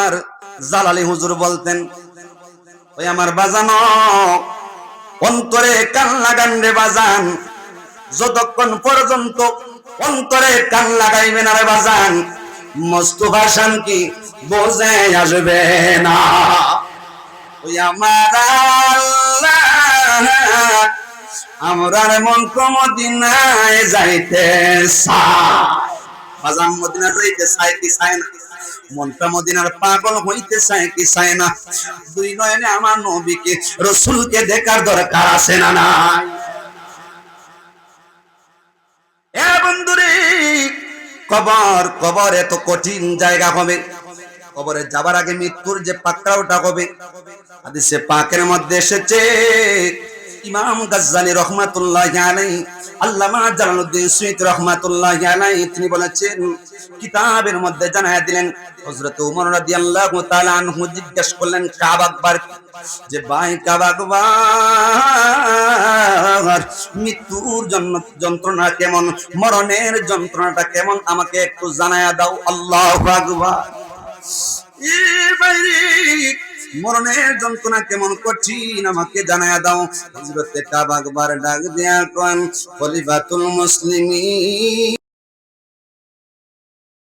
আমার জালালি হুজুর বলতেন, ওই আমার বাজানো অন্তরে কান লাগান রে বাজান, যতক্ষণ পর্যন্ত অন্তরে কান লাগাইবেন রে বাজান, মোস্তফা শান্তি বোঝে আসবে না। ওই আমার আল্লাহ আমরার মন মদিনায় যাইতে চায়। বাজান মদিনা যাইতে চায় কি চায় না? মনটা মদিনার পাগল হইতে চায় কি চায় না? দুই নয়নে আমার নবীকে রাসূলকে দেখার দরকার আছে না নাই? এ বন্ধুরে, কবর কবর এত কঠিন জায়গা হবে। কবরে যাবার আগে মৃত্যুর যে পাকড়াওটা হবে, হাদিসে পাকের মধ্যে এসেছে, ইমাম গাজ্জালি রহমাতুল্লাহি আলাইহি, আল্লামা জালালউদ্দিন সুয়ুতী রহমাতুল্লাহি আলাইহি তিনি বলেছেন, কিতাবের মধ্যে জানায়া দিলেন, হযরত ওমর রাদিয়াল্লাহু তাআলা আনহু জিজ্ঞেস করলেন কাবা আকবার, যে ভাই কাবা আকবার, মৃত্যুর যন্ত্রণা কেমন, মরণের যন্ত্রণাটা কেমন আমাকে একটু জানায়া দাও। আল্লাহু আকবার। মরণের যন্ত্রণা কেমন কঠিন আমাকে জানায়া দাও। হযরতে কাবা আকবার ডাক দিয়া কন, খলিফাতুল মুসলিমিন